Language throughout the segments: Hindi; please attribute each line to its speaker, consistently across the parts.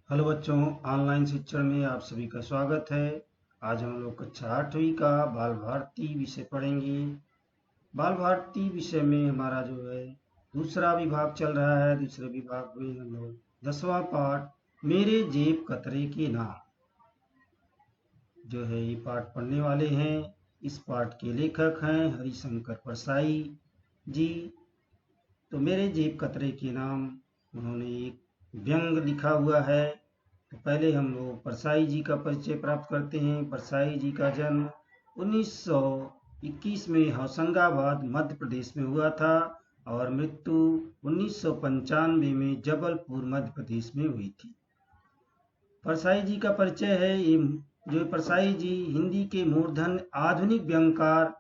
Speaker 1: हेलो बच्चों, ऑनलाइन शिक्षण में आप सभी का स्वागत है। आज हम लोग कक्षा 8वीं का बाल भारती विषय पढ़ेंगे। बाल भारती विषय में हमारा जो है दूसरा विभाग चल रहा है। दूसरे विभाग में हम लोग 10वां पाठ मेरे जेब कतरे के नाम जो है ये पाठ पढ़ने वाले हैं। इस पाठ के लेखक हैं हरिशंकर परसाई जी। तो मेरे जेब कतरे के नाम उन्होंने एक व्यंग लिखा हुआ है। तो पहले हम लोग परसाई जी का परिचय प्राप्त करते हैं। परसाई जी का जन्म 1921 में होशंगाबाद मध्य प्रदेश में हुआ था और मृत्यु 1995 में जबलपुर मध्य प्रदेश में हुई थी। परसाई जी का परिचय है। ये जो परसाई जी हिंदी के मूर्धन आधुनिक व्यंगकार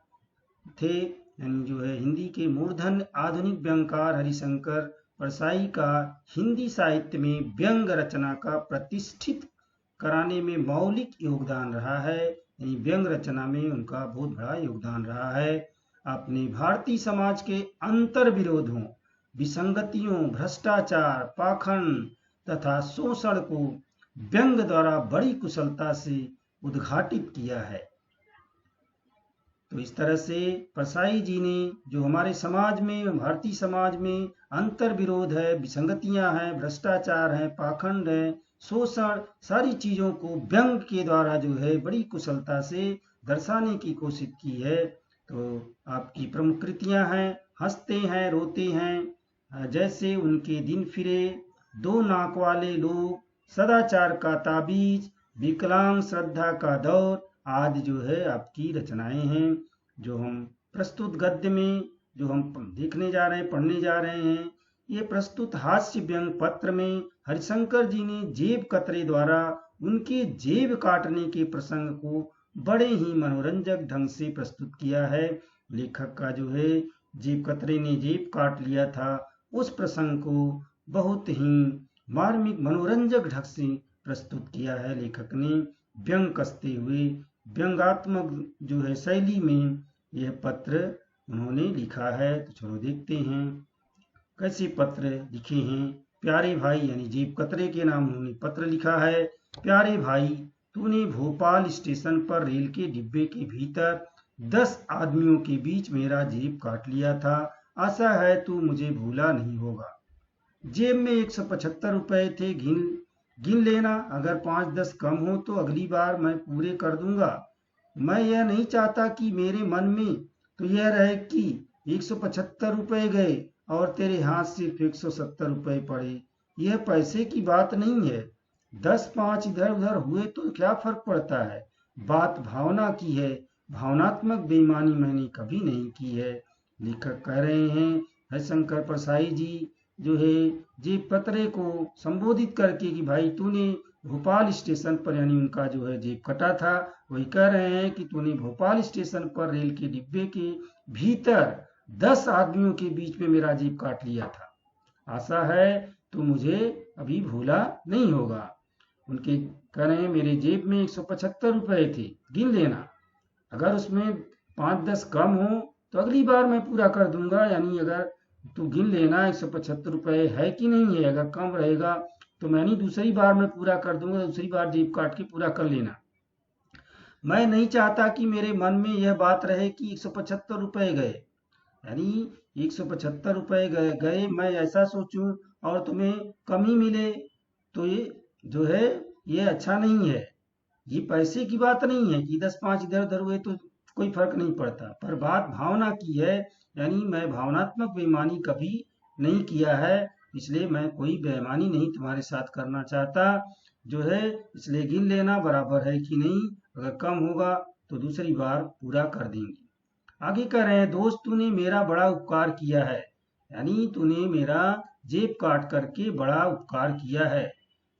Speaker 1: थे, यानी जो है हिंदी के मूर्धन आधुनिक व्यंगकार हरिशंकर परसाई का हिंदी साहित्य में व्यंग रचना का प्रतिष्ठित कराने में मौलिक योगदान रहा है। यानी व्यंग रचना में उनका बहुत बड़ा योगदान रहा है। अपने भारतीय समाज के अंतर विरोधों, विसंगतियों, भ्रष्टाचार, पाखंड तथा शोषण को व्यंग द्वारा बड़ी कुशलता से उद्घाटित किया है। तो इस तरह से परसाई जी ने जो हमारे समाज में, भारतीय समाज में अंतर विरोध है, विसंगतियां हैं, भ्रष्टाचार है, पाखंड है, शोषण, सारी चीजों को व्यंग के द्वारा जो है बड़ी कुशलता से दर्शाने की कोशिश की है। तो आपकी प्रमुख कृतियां हैं हंसते हैं रोते हैं, जैसे उनके दिन फिरे, दो नाक वाले लोग, सदाचार का ताबीज, विकलांग श्रद्धा का दौर आदि जो है आपकी रचनाएं हैं। जो हम प्रस्तुत गद्य में जो हम देखने जा रहे हैं, पढ़ने जा रहे हैं, ये प्रस्तुत हास्य व्यंग पत्र में हरिशंकर जी ने जेब कतरे द्वारा उनके जेब काटने के प्रसंग को बड़े ही मनोरंजक ढंग से प्रस्तुत किया है। लेखक का जो है जेब कतरे ने जेब काट लिया था, उस प्रसंग को बहुत ही मार्मिक मनोरंजक ढंग से प्रस्तुत किया है लेखक ने। व्यंग कसते हुए व्यंगात्मक जो है शैली में यह पत्र उन्होंने लिखा है। तो चलो देखते हैं कैसे पत्र लिखे हैं। प्यारे भाई, यानी जेब कतरे के नाम उन्होंने पत्र लिखा है। प्यारे भाई, तूने भोपाल स्टेशन पर रेल के डिब्बे के भीतर 10 आदमियों के बीच मेरा जेब काट लिया था। आशा है तू मुझे भूला नहीं होगा। जेब में 175 रुपए थे, गिन लेना। अगर 5-10 कम हो तो अगली बार मैं पूरे कर दूंगा। मैं यह नहीं चाहता कि मेरे मन में तो यह रहे कि 175 रुपए गए और तेरे हाथ सिर्फ 170 रुपए पड़े। यह पैसे की बात नहीं है। 10-5 इधर उधर हुए तो क्या फर्क पड़ता है। बात भावना की है। भावनात्मक बेईमानी मैंने कभी नहीं की है। लेखक कह रहे हैं हरिशंकर परसाई जी जो है जेब कतरे को संबोधित करके कि भाई तूने भोपाल स्टेशन पर, यानी उनका जो है जेब कटा था, वही कह रहे हैं कि तूने भोपाल स्टेशन पर रेल के डिब्बे के भीतर 10 आदमियों के बीच में मेरा जेब काट लिया था। आशा है तू मुझे अभी भूला नहीं होगा। उनके कह रहे हैं मेरे जेब में 175 रुपए थे, गिन लेना। अगर उसमें 5-10 कम हो तो अगली बार मैं पूरा कर दूंगा। यानी अगर तू गिन लेना 175 रुपए है कि नहीं है। अगर कम रहेगा तो मैं नहीं, दूसरी बार मैं पूरा कर दूंगा। दूसरी बार जेब काट के पूरा कर लेना। मैं नहीं चाहता कि मेरे मन में यह बात रहे कि 175 रुपए गए, यानी 175 रुपए गए मैं ऐसा सोचूं और तुम्हें कम ही मिले, तो ये जो है ये अच्छा नहीं है। ये पैसे की बात नहीं है कि 10-5 इधर उधर हुए तो कोई फर्क नहीं पड़ता, पर बात भावना की है। यानी मैं भावनात्मक बेईमानी कभी नहीं किया है, इसलिए मैं कोई बेईमानी नहीं तुम्हारे साथ करना चाहता जो है। इसलिए गिन लेना बराबर है कि नहीं। अगर कम होगा तो दूसरी बार पूरा कर देंगे। आगे कह रहे हैं दोस्त तूने मेरा बड़ा उपकार किया है, यानी तूने मेरा जेब काट करके बड़ा उपकार किया है।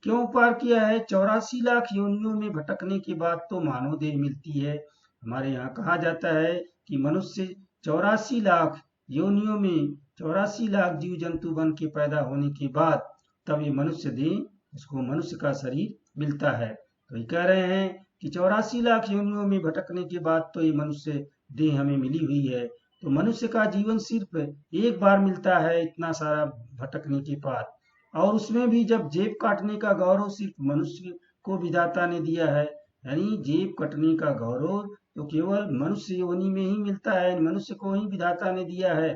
Speaker 1: क्यों उपकार किया है। 84 लाख योनियों में भटकने के बाद तो मानव देह मिलती है। हमारे यहाँ कहा जाता है कि मनुष्य 84 लाख योनियों में 84 लाख जीव जंतु बन के पैदा होने के बाद तब ये मनुष्य देह, उसको मनुष्य का शरीर मिलता है। तो ये कह रहे हैं कि 84 लाख योनियों में भटकने के बाद तो ये मनुष्य देह हमें मिली हुई है। तो मनुष्य का जीवन सिर्फ एक बार मिलता है, इतना सारा भटकने के बाद। और उसमें भी जब जेब काटने का गौरव सिर्फ मनुष्य को विधाता ने दिया है, यानी जेब कटने का गौरव तो केवल मनुष्य योनि में ही मिलता है, मनुष्य को ही विधाता ने दिया है।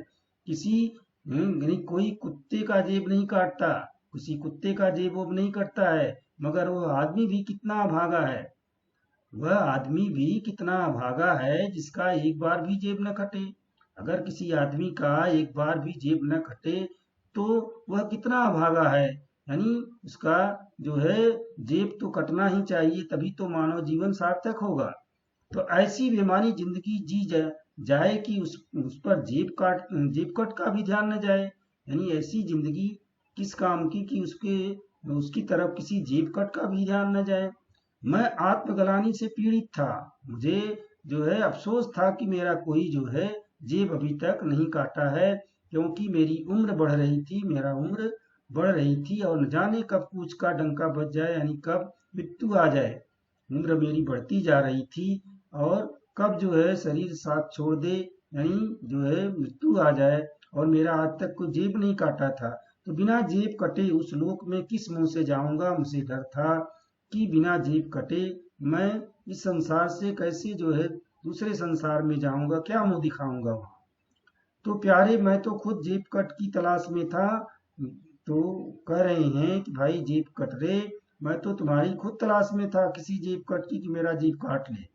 Speaker 1: किसी यानी कोई कुत्ते का जेब नहीं काटता, किसी कुत्ते का जेब वो नहीं कटता है, मगर वो आदमी भी कितना भागा है, वह आदमी भी कितना भागा है जिसका एक बार भी जेब न कटे। अगर किसी आदमी का एक बार भी जेब न कटे तो वह कितना भागा है, यानी उसका जो है जेब तो कटना ही चाहिए, तभी तो मानव जीवन सार्थक होगा। तो ऐसी बेमानी जिंदगी जाए कि उस पर जेब कट का भी ध्यान न जाए, यानी ऐसी जिंदगी किस काम की कि उसकी तरफ किसी जेब कट का भी ध्यान न जाए। मैं आत्मग्लानि से पीड़ित था, मुझे जो है अफसोस था कि मेरा कोई जो है जेब अभी तक नहीं काटा है, क्योंकि मेरी उम्र बढ़ रही थी, मेरा उम्र बढ़ रही थी और न जाने कब पूछ का डंका बज जाए, यानी कब मृत्यु आ जाए। उम्र मेरी बढ़ती जा रही थी और कब जो है शरीर साथ छोड़ दे, यानी जो है मृत्यु आ जाए, और मेरा आज तक कोई जेब नहीं काटा था। तो बिना जेब कटे उस लोक में किस मुंह से जाऊंगा, मुझे डर था कि बिना जेब कटे मैं इस संसार से कैसे जो है दूसरे संसार में जाऊंगा, क्या मुंह दिखाऊंगा वहां। तो प्यारे मैं तो खुद जेब कट की तलाश में था, तो कह रहे हैं कि भाई जेब कट रे, मैं तो तुम्हारी खुद तलाश में था किसी जेब कट की कि मेरा जेब काट ले।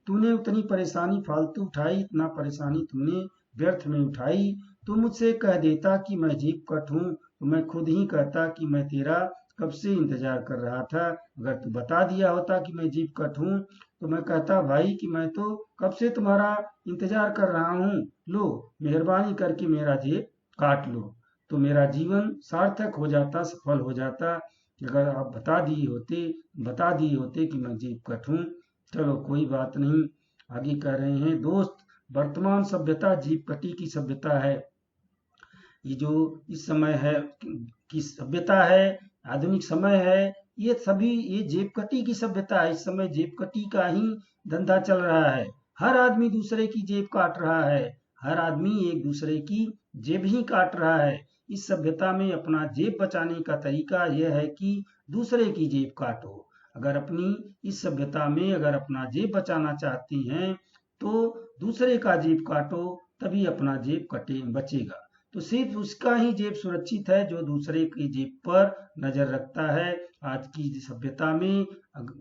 Speaker 1: तूने उतनी परेशानी फालतू उठाई, इतना परेशानी तुमने व्यर्थ में उठाई। तू मुझसे कह देता कि मैं जेब कट हूँ तो मैं खुद ही कहता कि मैं तेरा कब से इंतजार कर रहा था। अगर तू बता दिया होता कि मैं जेब कट हूँ तो मैं कहता भाई कि मैं तो कब से तुम्हारा इंतजार कर रहा हूँ, लो मेहरबानी करके मेरा जेब काट लो। तो मेरा जीवन सार्थक हो जाता, सफल हो जाता, अगर आप बता दिए होते कि मैं जेब कट हूँ। चलो कोई बात नहीं, आगे कह रहे हैं दोस्त, वर्तमान सभ्यता जेब कटी की सभ्यता है। ये जो इस समय है की सभ्यता है, आधुनिक समय है, ये सभी ये जेबकटी की सभ्यता है। इस समय जेबकटी का ही धंधा चल रहा है, हर आदमी दूसरे की जेब काट रहा है, हर आदमी एक दूसरे की जेब ही काट रहा है। इस सभ्यता में अपना जेब बचाने का तरीका यह है कि दूसरे की जेब काटो। अगर अपनी इस सभ्यता में अगर अपना जेब बचाना चाहते हैं तो दूसरे का जेब काटो, तभी अपना जेब कटे बचेगा। तो सिर्फ उसका ही जेब सुरक्षित है जो दूसरे की जेब पर नजर रखता है। आज की सभ्यता में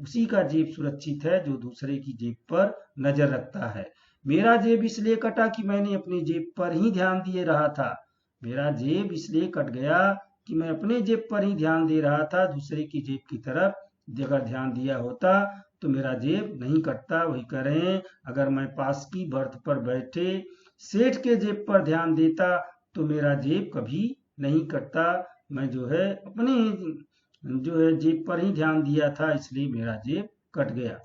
Speaker 1: उसी का जेब सुरक्षित है जो दूसरे की जेब पर नजर रखता है। मेरा जेब इसलिए कटा कि मैंने अपनी जेब पर ही ध्यान दिए रहा था, मेरा जेब इसलिए कट गया कि मैं अपने जेब पर ही ध्यान दे रहा था, दूसरे की जेब की तरफ अगर ध्यान दिया होता तो मेरा जेब नहीं कटता। वही कह रहे हैं, अगर मैं पास की बर्थ पर बैठे सेठ के जेब पर ध्यान देता तो मेरा जेब कभी नहीं कटता। मैं जो है अपने जो है जेब पर ही ध्यान दिया था, इसलिए मेरा जेब कट गया।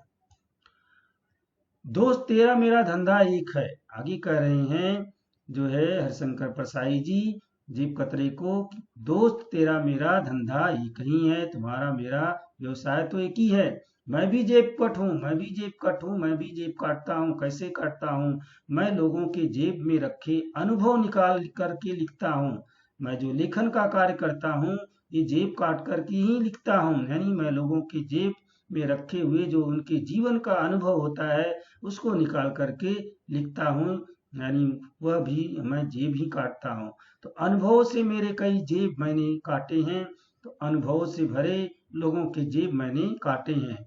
Speaker 1: दोस्त तेरा मेरा धंधा एक है, आगे कह रहे हैं जो है हरिशंकर परसाई जी जेब कतरे को, दोस्त तेरा मेरा धंधा एक ही है, तुम्हारा मेरा व्यवसाय तो एक ही है। मैं भी जेब कट हूँ, मैं भी जेब कट हूँ, मैं भी जेब काटता हूँ। कैसे काटता हूँ? मैं लोगों के जेब में रखे अनुभव निकाल करके लिखता हूँ। मैं जो लेखन का कार्य करता हूँ ये जेब काट करके ही लिखता हूँ, यानी मैं लोगों के जेब में रखे हुए जो उनके जीवन का अनुभव होता है उसको निकाल करके लिखता हूँ, यानी वह भी मैं जेब ही काटता हूँ। तो अनुभव से मेरे कई जेब मैंने काटे हैं, तो अनुभव से भरे लोगों के जेब मैंने काटे हैं।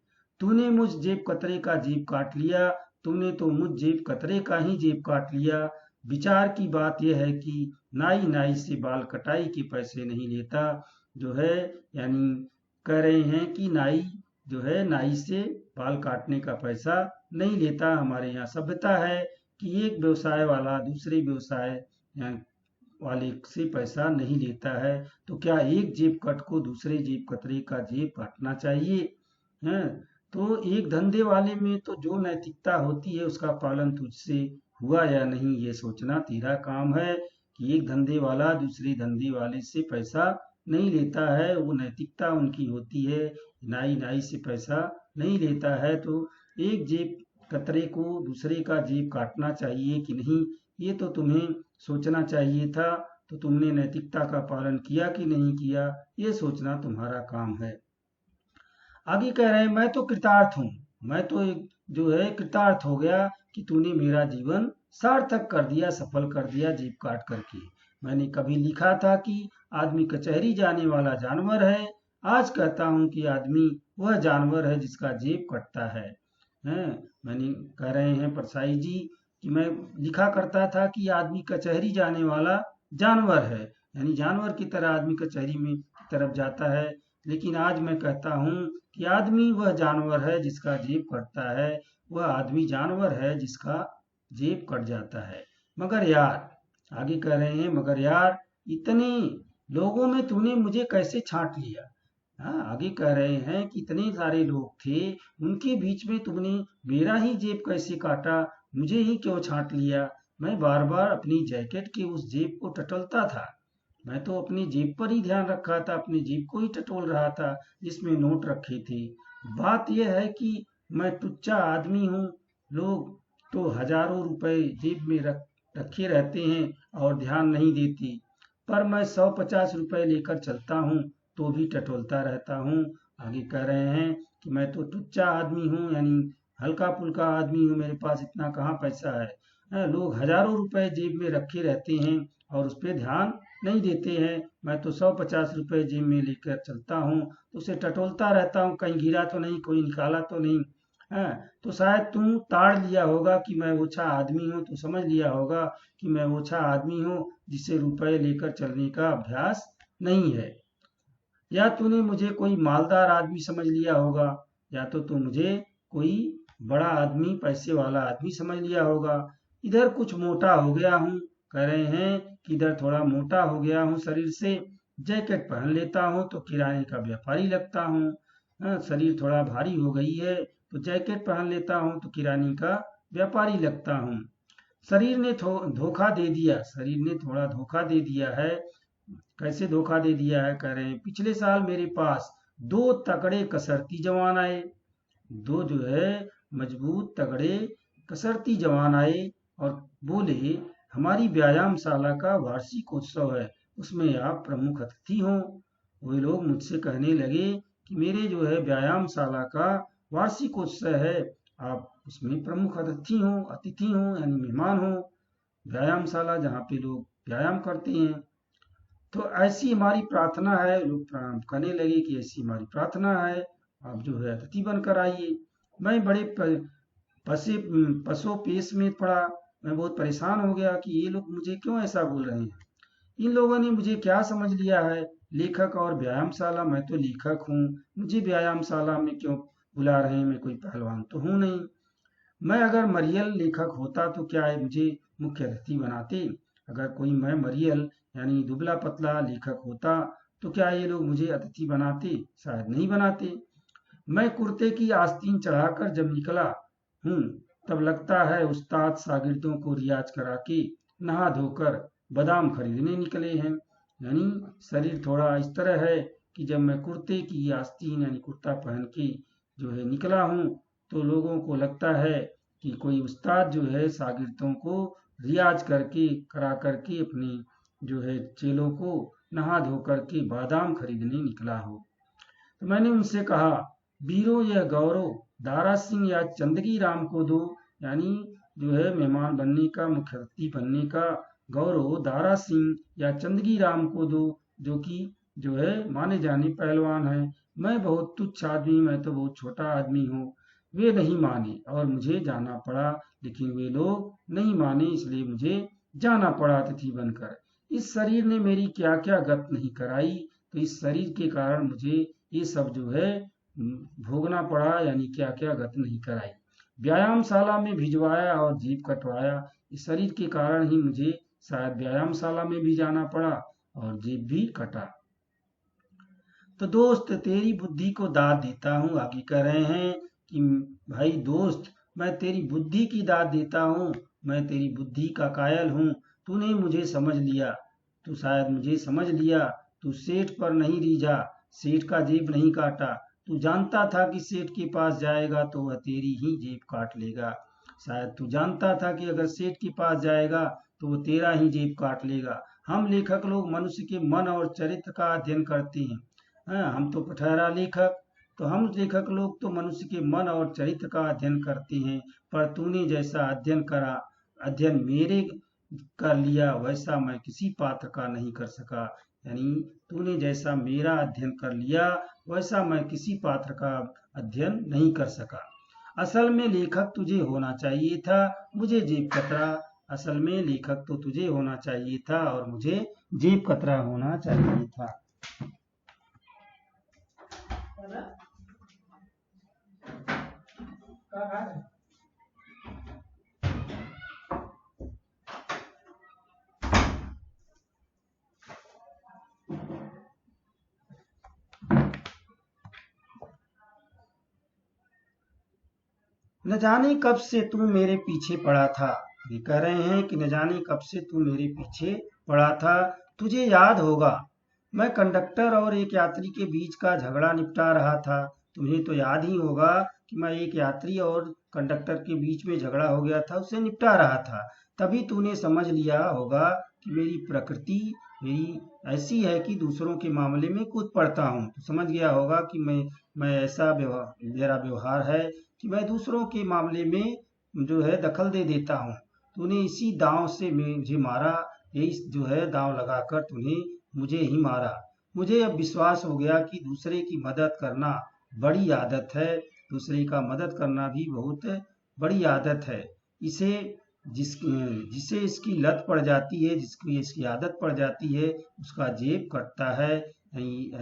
Speaker 1: तूने मुझ जेब कतरे का जेब काट लिया, तुमने तो मुझ जेब कतरे का ही जेब काट लिया। विचार की बात यह है कि नाई नाई से बाल कटाई के पैसे नहीं लेता, जो है यानी कह रहे हैं कि नाई जो है नाई से बाल काटने का पैसा नहीं लेता। हमारे यहाँ सभ्यता है कि एक व्यवसाय वाला दूसरे व्यवसाय वाले से पैसा नहीं लेता है, तो क्या एक जेब कट को दूसरे जेब कतरे का जेब काटना चाहिए? हैं? तो एक धंधे वाले में तो जो नैतिकता होती है उसका पालन तुझसे हुआ या नहीं ये सोचना तेरा काम है, कि एक धंधे वाला दूसरे धंधे वाले से पैसा नहीं लेता है, वो नैतिकता उनकी होती है। नाई नाई से पैसा नहीं लेता है, तो एक जेब कतरे को दूसरे का जेब काटना चाहिए कि नहीं, ये तो तुम्हें सोचना चाहिए था। तो तुमने नैतिकता का पालन किया कि नहीं किया, ये सोचना तुम्हारा काम है। आगे कह रहे हैं, मैं तो कृतार्थ हूँ, मैं तो एक जो है कृतार्थ हो गया कि तूने मेरा जीवन सार्थक कर दिया, सफल कर दिया जेब काट करके। मैंने कभी लिखा था कि आदमी कचहरी जाने वाला जानवर है, आज कहता हूँ कि आदमी वह जानवर है जिसका जेब कटता है। हैं, मैंने कह रहे हैं परसाई जी कि मैं लिखा करता था कि आदमी कचहरी जाने वाला जानवर है, यानी जानवर की तरह आदमी कचहरी में की तरफ जाता है। लेकिन आज मैं कहता हूँ कि आदमी वह जानवर है जिसका जेब कटता है, वह आदमी जानवर है जिसका जेब कट जाता है। मगर यार, आगे कह रहे हैं, मगर यार इतने लोगों में तूने मुझे कैसे छांट लिया। हाँ, आगे कह रहे हैं कि इतने सारे लोग थे, उनके बीच में तुमने मेरा ही जेब कैसे काटा, मुझे ही क्यों छांट लिया। मैं बार बार अपनी जैकेट के उस जेब को टटोलता था, मैं तो अपनी जेब पर ही ध्यान रखा था, अपनी जेब को ही टटोल रहा था जिसमें नोट रखे थे। बात यह है कि मैं टुच्चा आदमी हूँ, लोग तो हजारों रुपए जेब में रखे रहते हैं और ध्यान नहीं देते, पर मैं 150 रुपए लेकर चलता हूँ तो भी टटोलता रहता हूँ। आगे कह रहे हैं कि मैं तो टुच्चा आदमी हूँ, यानी हल्का फुल्का आदमी हूँ, मेरे पास इतना कहाँ पैसा है। लोग हजारों रुपए जेब में रखे रहते हैं और उस पर ध्यान नहीं देते हैं, मैं तो 150 रुपए जेब में लेकर चलता हूँ, तो उसे टटोलता रहता हूँ, कहीं गिरा तो नहीं, कोई निकाला तो नहीं। तो शायद तुम ताड़ लिया होगा कि मैं ओछा आदमी हूँ, तो समझ लिया होगा कि मैं ओछा आदमी हूँ जिसे रुपए लेकर चलने का अभ्यास नहीं है। या तूने मुझे कोई मालदार आदमी समझ लिया होगा, या तो तू मुझे कोई बड़ा आदमी, पैसे वाला आदमी समझ लिया होगा। इधर कुछ मोटा हो गया हूँ, कह रहे हैं कि इधर थोड़ा मोटा हो गया हूँ शरीर से, जैकेट पहन लेता हूँ तो किराने का व्यापारी लगता हूँ। शरीर थोड़ा भारी हो गई है तो जैकेट पहन लेता हूँ तो किराने का व्यापारी लगता हूँ। शरीर ने धोखा दे दिया, शरीर ने थोड़ा धोखा दे दिया है। कैसे धोखा दे दिया है, कह रहे हैं पिछले साल मेरे पास 2 तगड़े कसरती जवान आए, 2 जो है मजबूत तगड़े कसरती जवान आए और बोले हमारी व्यायामशाला का वार्षिक उत्सव है, उसमें आप प्रमुख अतिथि हों। वे लोग मुझसे कहने लगे कि मेरे जो है व्यायामशाला का वार्षिक उत्सव है, आप उसमें प्रमुख अतिथि हों यानी मेहमान हों, व्यायामशाला जहाँ पे लोग व्यायाम करते हैं। तो ऐसी हमारी प्रार्थना है, लोग कहने लगे कि ऐसी हमारी प्रार्थना है, आप जो है अतिथि बनकर आइए। मैं बड़े पसो पेश में पड़ा, मैं बहुत परेशान हो गया कि ये लोग मुझे क्यों ऐसा बोल रहे हैं, इन लोगों ने मुझे क्या समझ लिया है, लेखक और व्यायामशाला, मैं तो लेखक हूँ, मुझे व्यायामशाला में क्यों बुला रहे हैं, मैं कोई पहलवान तो हूँ नहीं। मैं अगर मरियल लेखक होता तो क्या है मुझे मुख्य अतिथि बनाते, अगर कोई मैं मरियल यानी दुबला पतला लेखक होता तो क्या ये लोग मुझे अतिथि बनाते, शायद नहीं बनाते। मैं कुर्ते की आस्तीन चढ़ाकर जब निकला हूँ तब लगता है उस्ताद शागिर्दों को रियाज करा के नहा धोकर बादाम खरीदने निकले हैं। यानी शरीर थोड़ा इस तरह है कि जब मैं कुर्ते की आस्तीन यानी कुर्ता पहन के जो है निकला हूँ तो लोगों को लगता है कि कोई उस्ताद जो है शागिर्दों को रियाज करके करा करके अपने जो है चेलों को नहा धो करके बादाम खरीदने निकला हो। तो मैंने उनसे कहा वीरो यह गौरव दारा सिंह या चंदगी राम को दो, यानी जो है मेहमान बनने का, मुख्य अतिथि बनने का गौरव दारा सिंह या चंदगी राम को दो, जो कि जो है माने जाने पहलवान है। मैं बहुत तुच्छ आदमी, मैं तो बहुत छोटा आदमी हूँ। वे नहीं माने और मुझे जाना पड़ा, लेकिन वे लोग नहीं माने इसलिए मुझे जाना पड़ा अतिथि बनकर। इस शरीर ने मेरी क्या क्या गत नहीं कराई, तो इस शरीर के कारण मुझे ये सब जो है भोगना पड़ा, यानी क्या क्या गत नहीं कराई। व्यायामशाला में भिजवाया और जीभ कटवाया, इस शरीर के कारण ही मुझे शायद व्यायामशाला में भी जाना पड़ा और जीभ भी कटा। तो दोस्त तेरी बुद्धि को दाद देता हूँ, आगे कह रहे हैं कि भाई दोस्त मैं तेरी बुद्धि की दाद देता हूँ, मैं तेरी बुद्धि का कायल हूँ, तूने मुझे समझ लिया, तू शायद मुझे समझ लिया, तू सेठ पर नहीं रीझा, सेठ का जेब नहीं काटा, तू जानता था कि सेठ के पास जाएगा तो वह तेरी ही जेब काट लेगा, शायद तू जानता था कि अगर सेठ के पास जाएगा तो वो तेरा ही जेब काट लेगा। हम लेखक लोग मनुष्य के मन और चरित्र का अध्ययन करते हैं। हम तो ठहरा लेखक, तो हम लेखक लोग तो मनुष्य के मन और चरित्र का अध्ययन करते हैं, पर तूने जैसा अध्ययन मेरे कर लिया वैसा मैं किसी पात्र का नहीं कर सका। यानी तूने जैसा मेरा अध्ययन कर लिया वैसा मैं किसी पात्र का अध्ययन नहीं कर सका। असल में लेखक तुझे होना चाहिए था, मुझे जेब कतरा। असल में लेखक तो तुझे होना चाहिए था और मुझे जेब कतरा होना चाहिए था। न जाने कब से तू मेरे पीछे पड़ा था। ये कह रहे हैं कि न जाने कब से तू मेरे पीछे पड़ा था। तुझे याद होगा मैं कंडक्टर और एक यात्री के बीच का झगड़ा निपटा रहा था। तुम्हें तो याद ही होगा कि मैं एक यात्री और कंडक्टर के बीच में झगड़ा हो गया था, उसे निपटा रहा था। तभी तूने समझ लिया होगा कि मेरी प्रकृति मेरी ऐसी है कि दूसरों के मामले में कूद पड़ता हूँ। तो समझ गया होगा कि मैं ऐसा मेरा व्यवहार है कि मैं दूसरों के मामले में जो है दखल दे देता हूँ। तूने इसी दांव से मुझे मारा, यही जो है दांव लगाकर तूने मुझे ही मारा। मुझे अब विश्वास हो गया कि दूसरे की मदद करना बड़ी आदत है, दूसरे का मदद करना भी बहुत बड़ी आदत है। इसे जिसे इसकी लत पड़ जाती है, जिसकी इसकी आदत पड़ जाती है, उसका जेब कटता है।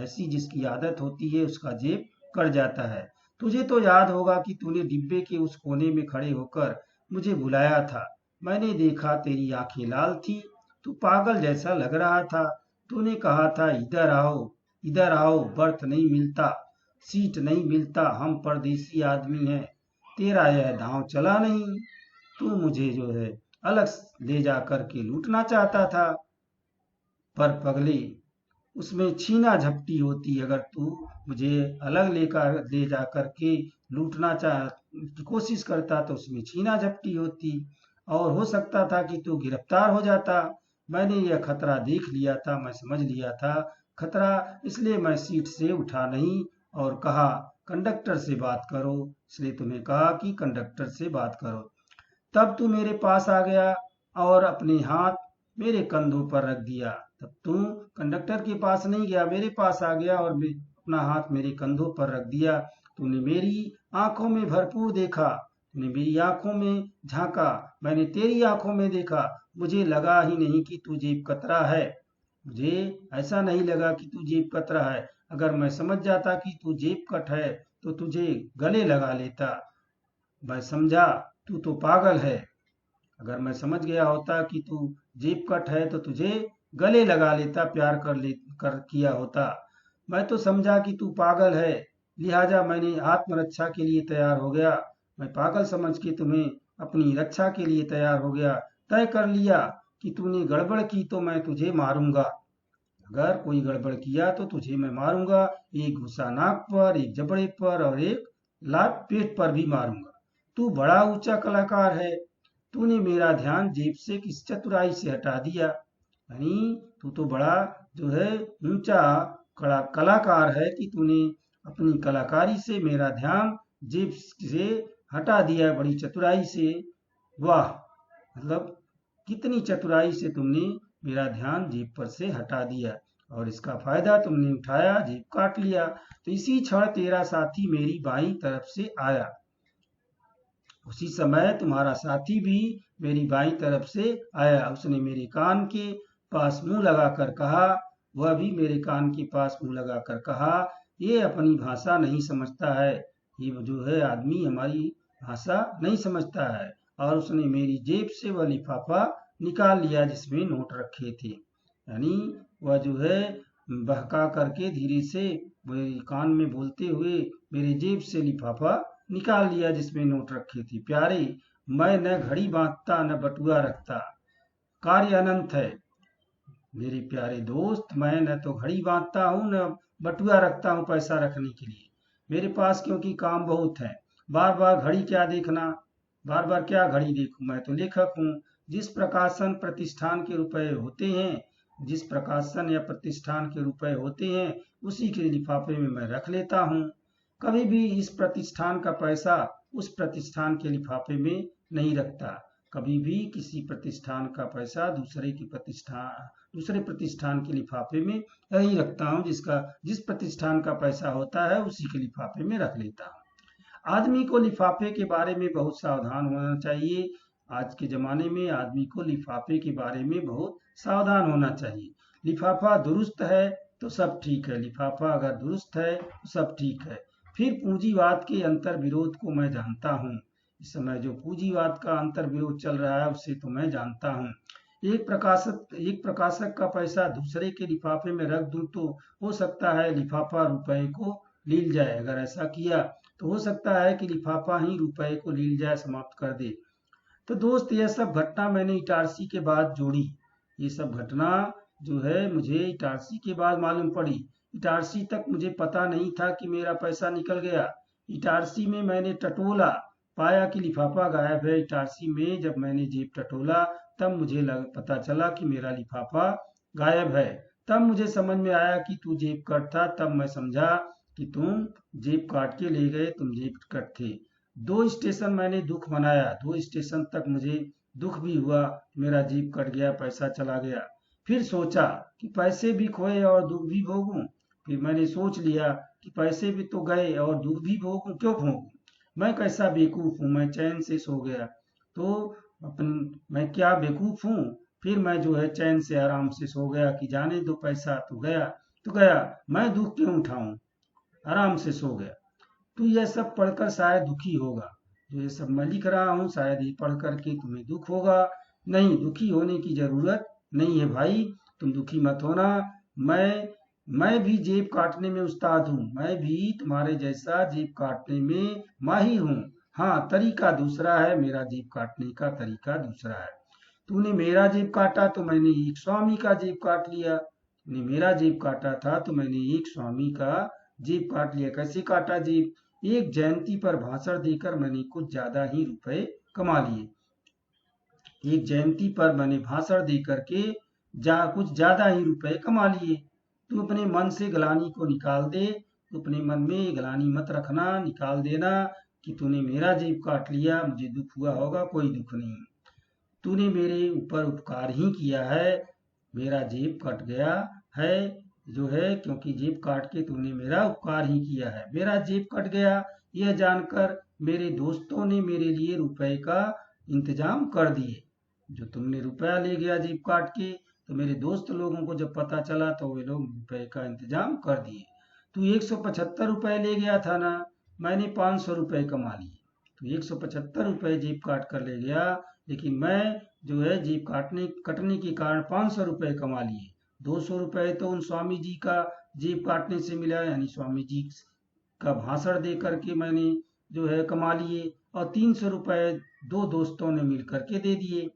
Speaker 1: ऐसी जिसकी आदत होती है उसका जेब कट जाता है। तुझे तो याद होगा कि तूने डिब्बे के उस कोने में खड़े होकर मुझे बुलाया था। मैंने देखा तेरी आंखें लाल थी, तू पागल जैसा लग रहा था। तूने कहा था इधर आओ, बर्थ नहीं मिलता, सीट नहीं मिलता, हम परदेसी आदमी हैं। तेरा यह दांव चला नहीं, तू मुझे जो है अलग ले जा करके लूटना चाहता था। पर पगले, उसमें छीना झपटी होती। अगर तू मुझे अलग ले जा करके लूटना की कोशिश करता तो उसमें छीना झपटी होती और हो सकता था कि तू गिरफ्तार हो जाता। मैंने यह खतरा देख लिया था, मैं समझ लिया था खतरा, इसलिए मैं सीट से उठा नहीं और कहा कंडक्टर से बात करो। इसलिए तुम्हें कहा कि कंडक्टर से बात करो। तब तू मेरे पास आ गया और अपने हाथ मेरे कंधों पर रख दिया। तब तू कंडक्टर के पास नहीं गया, मेरे पास आ गया और अपना हाथ मेरे कंधों पर रख दिया। तूने मेरी आंखों में भरपूर देखा, तूने मेरी आंखों में झांका, मैंने तेरी आंखों में देखा। मुझे लगा ही नहीं कि तू जेब कतरा है, मुझे ऐसा नहीं लगा कि तू जेब कतरा है। अगर मैं समझ जाता कि तू जेब कट है तो तुझे गले लगा लेता। मैं समझा तू तो पागल है। अगर मैं समझ गया होता कि तू जेब कट है तो तुझे गले लगा लेता, प्यार कर किया होता। मैं तो समझा कि तू पागल है, लिहाजा मैंने आत्मरक्षा के लिए तैयार हो गया। मैं पागल समझ के तुम्हें अपनी रक्षा के लिए तैयार हो गया। तय कर लिया कि तूने गड़बड़ की तो मैं तुझे मारूंगा। अगर कोई गड़बड़ किया तो तुझे मैं मारूंगा, एक घुसा नाक पर, एक जबड़े पर और एक लात पेट पर भी मारूंगा। तू बड़ा ऊंचा कलाकार है, तूने मेरा ध्यान जेब से किस चतुराई से हटा दिया। यानी तू तो बड़ा जो है ऊंचा कलाकार है कि तूने अपनी कलाकारी से मेरा ध्यान जेब से हटा दिया है बड़ी चतुराई से। वाह, मतलब कितनी चतुराई से तुमने मेरा ध्यान जेब पर से हटा दिया और इसका फायदा तुमने उठाया, जेब काट लिया। तो इसी क्षण तेरा साथी मेरी बाईं तरफ से आया। उसी समय तुम्हारा साथी भी मेरी बाईं तरफ से आया। उसने मेरे कान के पास मुंह लगाकर कहा, वह भी मेरे कान के पास मुंह लगाकर कहा, ये अपनी भाषा नहीं समझता है, ये जो है आदमी हमारी भाषा नहीं समझता है। और उसने मेरी जेब से वह लिफाफा निकाल लिया जिसमें नोट रखे थे। यानी वह जो है बहका करके धीरे से मेरे कान में बोलते हुए मेरे जेब से लिफाफा निकाल लिया जिसमें नोट रखे थे। प्यारे, मैं न घड़ी बांधता न बटुआ रखता, कार्य अनंत है। मेरे प्यारे दोस्त, मैं न तो घड़ी बांधता हूँ न बटुआ रखता हूँ पैसा रखने के लिए। मेरे पास क्योंकि काम बहुत है। बार बार घड़ी क्या देखना, बार बार क्या घड़ी देखूं, मैं तो लेखक हूँ। जिस प्रकाशन प्रतिष्ठान के रुपए होते हैं जिस प्रकाशन या प्रतिष्ठान के रुपए होते हैं उसी के लिफाफे में मैं रख लेता हूँ। कभी भी इस प्रतिष्ठान का पैसा उस प्रतिष्ठान के लिफाफे में नहीं रखता। कभी भी किसी प्रतिष्ठान का पैसा दूसरे प्रतिष्ठान के लिफाफे में नहीं रखता हूँ। जिस प्रतिष्ठान का पैसा होता है उसी के लिफाफे में रख लेता हूँ। आदमी को लिफाफे के बारे में बहुत सावधान होना चाहिए। आज के ज़माने में आदमी को लिफाफे के बारे में बहुत सावधान होना चाहिए। लिफाफा दुरुस्त है तो सब ठीक है, लिफाफा अगर दुरुस्त है तो सब ठीक है। फिर पूंजीवाद के अंतर विरोध को मैं जानता हूँ। इस समय जो पूंजीवाद का अंतर विरोध चल रहा है उसे तो मैं जानता हूँ। एक प्रकाशक का पैसा दूसरे के लिफाफे में रख दूं तो हो सकता है लिफाफा रुपए को लील जाए। अगर ऐसा किया तो हो सकता है कि लिफाफा ही रुपए को लील जाए, समाप्त कर दे। तो दोस्त, यह सब घटना मैंने इटारसी के बाद जोड़ी। ये सब घटना जो है मुझे इटारसी के बाद मालूम पड़ी। इटारसी तक मुझे पता नहीं था कि मेरा पैसा निकल गया। इटारसी में मैंने टटोला, पाया कि लिफाफा गायब है। इटारसी में जब मैंने जेब टटोला तब मुझे पता चला कि मेरा लिफाफा गायब है। तब मुझे समझ में आया कि तू जेब कट था। तब मैं समझा कि तुम जेब काट के ले गए, तुम जेब कट थे। 2 स्टेशन मैंने दुख मनाया। 2 स्टेशन तक मुझे दुख भी हुआ, मेरा जेब कट गया, पैसा चला गया। फिर सोचा कि पैसे भी खोए और दुख भी भोगूं। फिर मैंने सोच लिया कि पैसे भी तो गए और दुख भी क्यों भोगूं। मैं कैसा बेवकूफ हूँ, मैं चैन से सो गया। तो मैं क्या बेवकूफ हूँ। फिर मैं जो है चैन से आराम से सो गया कि जाने दो, पैसा तो गया, मैं दुख क्यों उठाऊं। आराम से सो गया। तो यह सब पढ़कर शायद दुखी होगा। जो ये सब मैं लिख रहा हूँ शायद ये पढ़ करके तुम्हें दुख होगा। नहीं, दुखी होने की जरूरत नहीं है भाई, तुम दुखी मत होना। मैं भी जेब काटने में उस्ताद हूँ। मैं भी तुम्हारे जैसा जेब काटने में माहिर हूँ। हाँ, तरीका दूसरा है, मेरा जेब काटने का तरीका दूसरा है। तूने मेरा जेब काटा तो मैंने एक स्वामी का जेब काट लिया। तूने मेरा जेब काटा था तो मैंने एक स्वामी का जेब काट लिया। कैसे काटा जेब? एक जयंती पर भाषण देकर मैंने कुछ ज्यादा ही रुपए कमा लिए। एक जयंती पर मैंने भाषण दे करके कुछ ज्यादा ही रुपए कमा लिए। तू अपने मन से ग्लानि को निकाल दे। तू अपने मन में ग्लानि मत रखना, निकाल देना कि तूने मेरा जेब काट लिया, मुझे दुख हुआ होगा, कोई दुख नहीं। तूने मेरे ऊपर उपकार ही किया है। मेरा जेब कट गया है जो है, क्योंकि जेब काट के तूने मेरा उपकार ही किया है। मेरा जेब कट गया यह जानकर मेरे दोस्तों ने मेरे लिए रुपए का इंतजाम कर दिए। जो तुमने रुपया ले गया जेब काट के, तो मेरे दोस्त लोगों को जब पता चला तो वे लोग रुपए का इंतजाम कर दिए। तू 175 रुपए ले गया था ना, मैंने 500 रुपए कमा लिए। तो 175 रुपए जेब काट कर ले गया, लेकिन मैं जो है जेब कटने के कारण 500 रुपए कमा लिए। 200 रुपए तो उन स्वामी जी का जेब काटने से मिला, यानी स्वामी जी का भाषण दे करके मैंने जो है कमा लिए, और 300 रुपए 2 दोस्तों ने मिल करके दे दिए।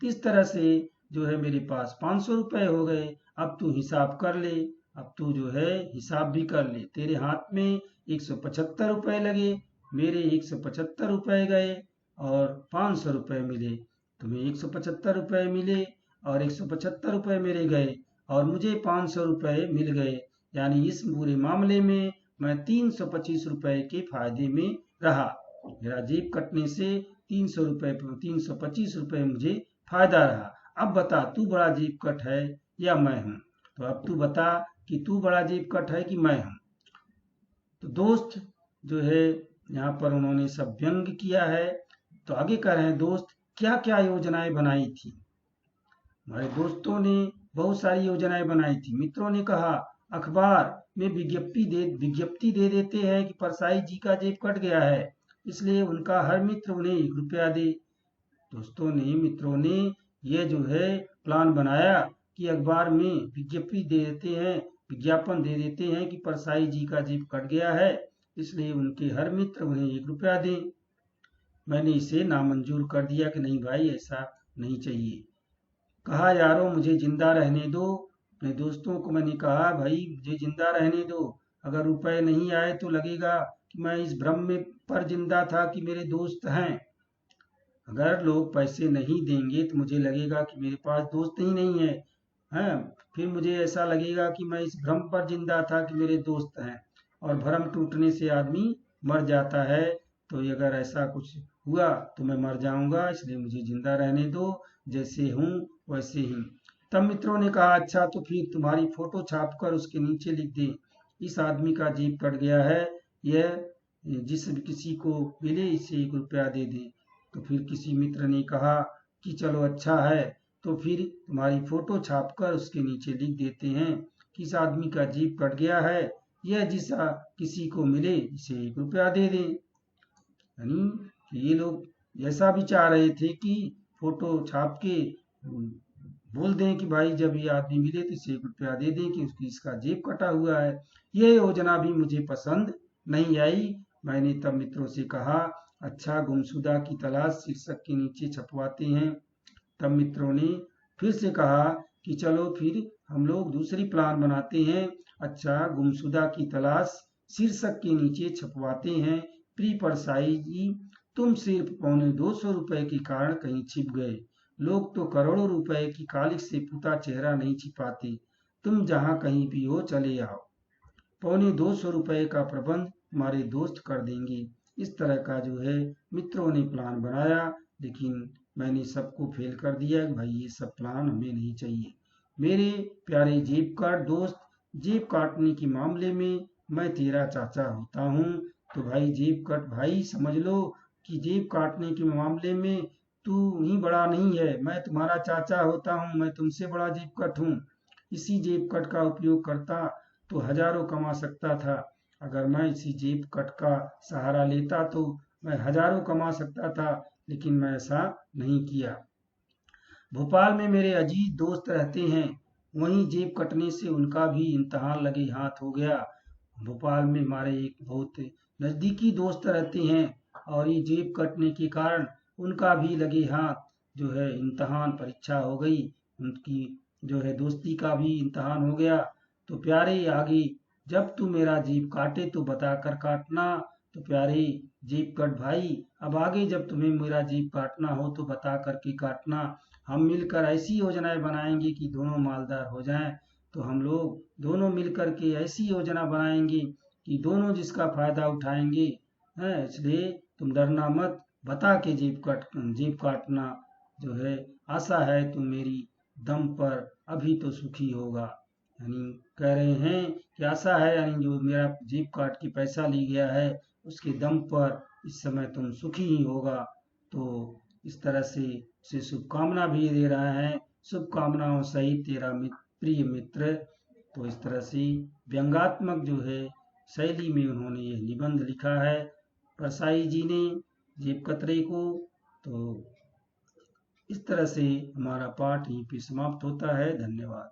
Speaker 1: इस तरह से जो है मेरे पास 500 रुपए हो गए। अब तू हिसाब कर ले, अब तू जो है हिसाब भी कर ले। तेरे हाथ में 175 रुपए लगे, मेरे 175 रुपए गए और 500 रुपए मिले। तुम्हें 175 रुपए मिले और 175 रुपए मेरे गए और मुझे 500 रुपए मिल गए। यानी इस पूरे मामले में मैं 325 रुपए के फायदे में रहा। मेरा जेब कटने से 325 रुपए मुझे फायदा रहा। अब बता, तू बड़ा जेब कट है या मैं हूं? तो अब तू बता कि तू बड़ा जेब कट है कि मैं हूं। तो दोस्त जो है यहाँ पर उन्होंने सब व्यंग किया है। तो आगे कह रहे हैं, दोस्त क्या क्या योजनाएं बनाई थी। हमारे दोस्तों ने बहुत सारी योजनाएं बनाई थी। मित्रों ने कहा, अखबार में विज्ञप्ति दे देते हैं कि परसाई जी का जेब कट गया है, इसलिए उनका हर मित्र उन्हें 1 रुपया दे। दोस्तों ने, मित्रों ने ये जो है प्लान बनाया कि अखबार में विज्ञापन दे देते हैं कि परसाई जी का जेब कट गया है, इसलिए उनके हर मित्र उन्हें 1 रुपया दें। मैंने इसे नामंजूर कर दिया कि नहीं भाई, ऐसा नहीं चाहिए। कहा, यारों मुझे जिंदा रहने दो। अपने दोस्तों को मैंने कहा, भाई मुझे जिंदा रहने दो। अगर रुपए नहीं आए तो लगेगा कि मैं इस भ्रम में पर जिंदा था कि मेरे दोस्त हैं। अगर लोग पैसे नहीं देंगे तो मुझे लगेगा कि मेरे पास दोस्त ही नहीं है। है, फिर मुझे ऐसा लगेगा कि मैं इस भ्रम पर जिंदा था कि मेरे दोस्त हैं, और भ्रम टूटने से आदमी मर जाता है। तो अगर ऐसा कुछ हुआ तो मैं मर जाऊंगा, इसलिए मुझे जिंदा रहने दो, जैसे हूँ वैसे ही। तब मित्रों ने कहा, अच्छा तो फिर तुम्हारी फोटो छापकर उसके नीचे लिख दे, इस आदमी का जीप कट गया है, यह जिस किसी को मिले इसे 1 रुपया दे दे। तो फिर किसी मित्र ने कहा कि चलो अच्छा है, तो फिर तुम्हारी फोटो छापकर उसके नीचे लिख देते हैं कि इस आदमी का जीप कट गया है, यह जिस किसी को मिले इसे 1 रुपया दे दें। यानी कि ये लोग ऐसा भी चाह रहे थे कि फोटो छाप के बोल दें कि भाई जब ये आदमी मिले तो इसे 1 रुपया दे दें कि उसकी इसका जेब कटा हुआ है। ये योजना भी मुझे पसंद नहीं आई। मैंने तब मित्रों से कहा, अच्छा गुमशुदा की तलाश शीर्षक के नीचे छपवाते हैं। तब मित्रों ने फिर से कहा कि चलो फिर हम लोग दूसरी प्लान बनाते हैं। अच्छा गुमशुदा की तलाश शीर्षक के नीचे छपवाते हैं, प्रिय परसाई जी, तुम सिर्फ ₹225 के कारण कहीं छिप गए। लोग तो करोड़ों रुपए की कालिख से पुता चेहरा नहीं छिपाते। तुम जहां कहीं भी हो चले आओ, ₹225 का प्रबंध तुम्हारे दोस्त कर देंगे। इस तरह का जो है मित्रों ने प्लान बनाया, लेकिन मैंने सबको फेल कर दिया कि भाई ये सब प्लान हमें नहीं चाहिए। मेरे प्यारे जेब काट दोस्त, जेब काटने के मामले में मैं तेरा चाचा होता हूँ। तो भाई जेब कट भाई समझ लो कि जेब काटने के मामले में तू ही बड़ा नहीं है, मैं तुम्हारा चाचा होता हूँ, मैं तुमसे बड़ा जेब कट हूँ। इसी जेब कट का उपयोग करता तो हजारों कमा सकता था। अगर मैं इसी जेब कट का सहारा लेता तो मैं हजारों कमा सकता था, लेकिन मैं ऐसा नहीं किया। भोपाल में मेरे अजीज दोस्त रहते हैं, वहीं जेब कटने से उनका भी इम्तिहान लगे हाथ हो गया। भोपाल में हमारे एक बहुत नज़दीकी दोस्त रहते हैं, और ये जेब कटने के कारण उनका भी लगे हाथ जो है इम्तिहान परीक्षा हो गई, उनकी जो है दोस्ती का भी इम्तिहान हो गया। तो प्यारे आगे जब तू मेरा जेब काटे तो बता कर काटना। तो प्यारे जेब कट भाई, अब आगे जब तुम्हें मेरा जेब काटना हो तो बता करके काटना। हम मिलकर ऐसी योजनाएं बनाएंगे कि दोनों मालदार हो जाएं। तो हम लोग दोनों मिलकर के ऐसी योजना बनाएंगे कि दोनों जिसका फायदा उठाएंगे। है, इसलिए तुम डरना मत, बता के जेब काटना। जो है आशा है तुम मेरी दम पर अभी तो सुखी होगा। यानी कह रहे हैं कि आशा है, यानी जो मेरा जेब काट के पैसा ले गया है उसके दम पर इस समय तुम सुखी ही होगा। तो इस तरह से उसे शुभकामना भी दे रहा है, शुभकामनाओं सहित तेरा प्रिय मित्र। तो इस तरह से व्यंग्यात्मक जो है शैली में उन्होंने यह निबंध लिखा है परसाई जी ने जेब कतरे को। तो इस तरह से हमारा पाठ यहीं पे समाप्त होता है। धन्यवाद।